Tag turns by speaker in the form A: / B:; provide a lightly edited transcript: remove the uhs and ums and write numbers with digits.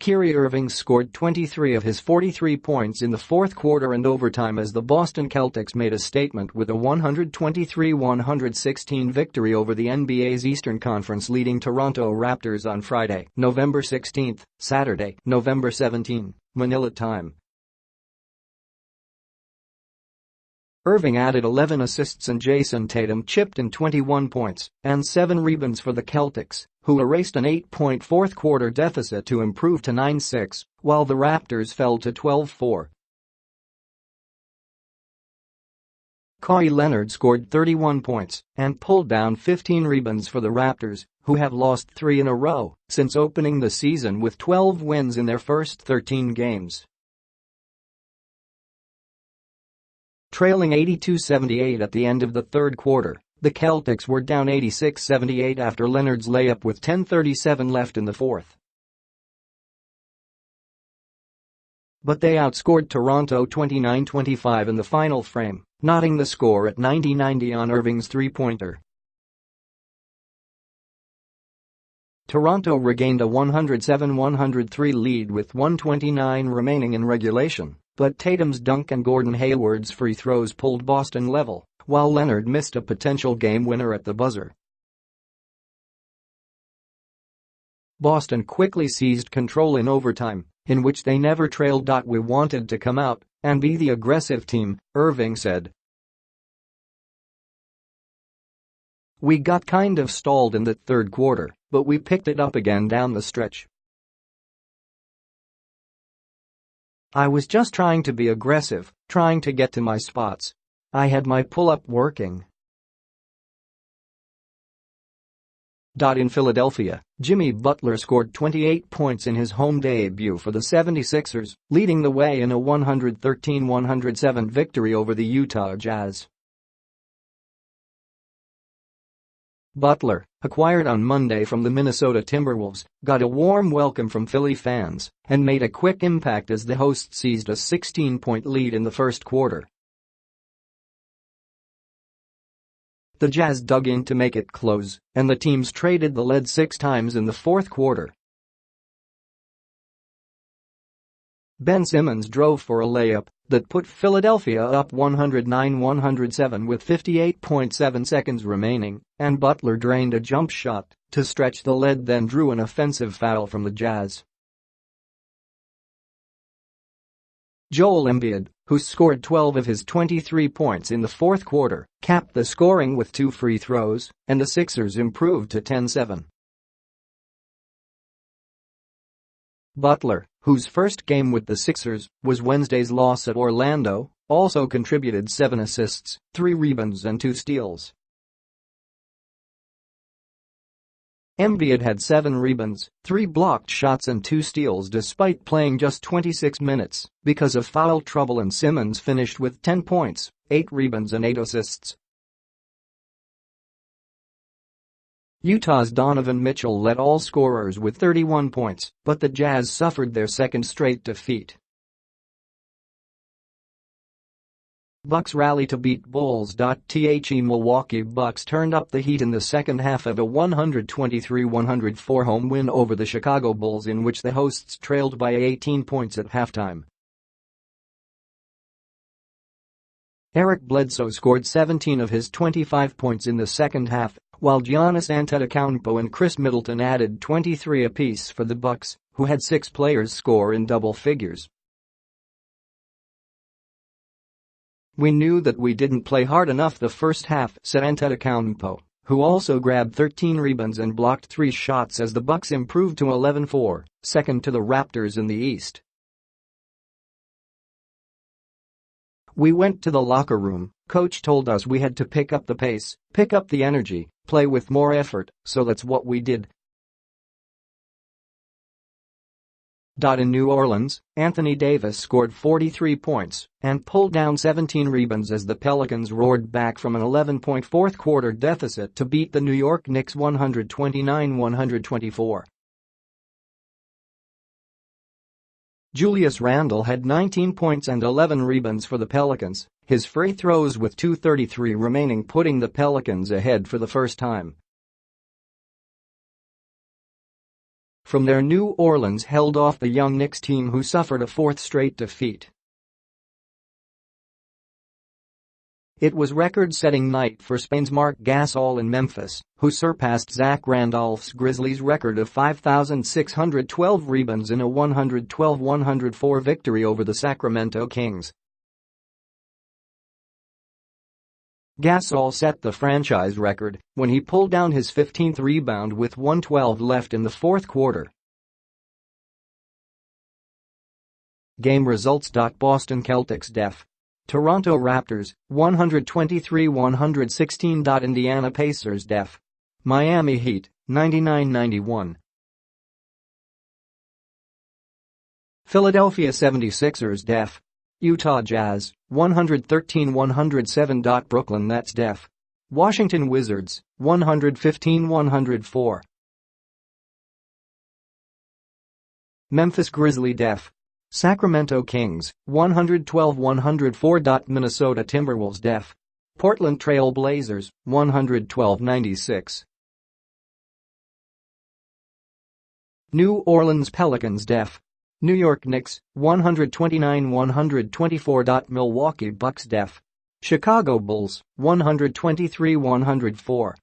A: Kyrie Irving scored 23 of his 43 points in the fourth quarter and overtime as the Boston Celtics made a statement with a 123-116 victory over the NBA's Eastern Conference leading Toronto Raptors on Friday, November 16, Saturday, November 17, Manila time. Irving added 11 assists and Jayson Tatum chipped in 21 points and 7 rebounds for the Celtics, who erased an 8-point fourth-quarter deficit to improve to 9-6, while the Raptors fell to 12-4. Kawhi Leonard scored 31 points and pulled down 15 rebounds for the Raptors, who have lost 3 in a row since opening the season with 12 wins in their first 13 games. Trailing 82-78 at the end of the third quarter, the Celtics were down 86-78 after Leonard's layup with 10:37 left in the fourth. But they outscored Toronto 29-25 in the final frame, knotting the score at 90-90 on Irving's three-pointer. Toronto regained a 107-103 lead with 1:29 remaining in regulation, but Tatum's dunk and Gordon Hayward's free throws pulled Boston level, while Leonard missed a potential game winner at the buzzer. Boston quickly seized control in overtime, in which they never trailed. "We wanted to come out and be the aggressive team," Irving said. "We got kind of stalled in the third quarter, but we picked it up again down the stretch. I was just trying to be aggressive, trying to get to my spots. I had my pull-up working." In Philadelphia, Jimmy Butler scored 28 points in his home debut for the 76ers, leading the way in a 113-107 victory over the Utah Jazz. Butler, acquired on Monday from the Minnesota Timberwolves, got a warm welcome from Philly fans and made a quick impact as the hosts seized a 16-point lead in the first quarter. The Jazz dug in to make it close, and the teams traded the lead 6 times in the fourth quarter. Ben Simmons drove for a layup that put Philadelphia up 109-107 with 58.7 seconds remaining, and Butler drained a jump shot to stretch the lead, then drew an offensive foul from the Jazz. Joel Embiid, who scored 12 of his 23 points in the fourth quarter, capped the scoring with 2 free throws, and the Sixers improved to 10-7. Butler, whose first game with the Sixers was Wednesday's loss at Orlando, also contributed 7 assists, 3 rebounds and 2 steals. Embiid had 7 rebounds, 3 blocked shots and 2 steals despite playing just 26 minutes because of foul trouble, and Simmons finished with 10 points, 8 rebounds and 8 assists. Utah's Donovan Mitchell led all scorers with 31 points, but the Jazz suffered their second straight defeat. Bucks rally to beat Bulls. The Milwaukee Bucks turned up the heat in the second half of a 123-104 home win over the Chicago Bulls, in which the hosts trailed by 18 points at halftime. Eric Bledsoe scored 17 of his 25 points in the second half, while Giannis Antetokounmpo and Chris Middleton added 23 apiece for the Bucks, who had 6 players score in double figures. "We knew that we didn't play hard enough the first half," said Antetokounmpo, who also grabbed 13 rebounds and blocked 3 shots as the Bucks improved to 11-4, second to the Raptors in the East. "We went to the locker room, coach told us we had to pick up the pace, pick up the energy, play with more effort, so that's what we did." In New Orleans, Anthony Davis scored 43 points and pulled down 17 rebounds as the Pelicans roared back from an 11-point fourth-quarter deficit to beat the New York Knicks 129-124. Julius Randle had 19 points and 11 rebounds for the Pelicans, his free throws with 2:33 remaining putting the Pelicans ahead for the first time. from their New Orleans held off the young Knicks team, who suffered a fourth straight defeat. It was record-setting night for Spain's Marc Gasol in Memphis, who surpassed Zach Randolph's Grizzlies' record of 5,612 rebounds in a 112-104 victory over the Sacramento Kings. Gasol set the franchise record when he pulled down his 15th rebound with 1:12 left in the fourth quarter. Game results. Boston Celtics def. Toronto Raptors, 123-116. Indiana Pacers def. Miami Heat, 99-91. Philadelphia 76ers def. Utah Jazz, 113-107. Brooklyn Nets def. Washington Wizards, 115-104. Memphis Grizzlies def. Sacramento Kings, 112-104. Minnesota Timberwolves def. Portland Trail Blazers, 112-96. New Orleans Pelicans def. New York Knicks, 129-124. Milwaukee Bucks def. Chicago Bulls, 123-104.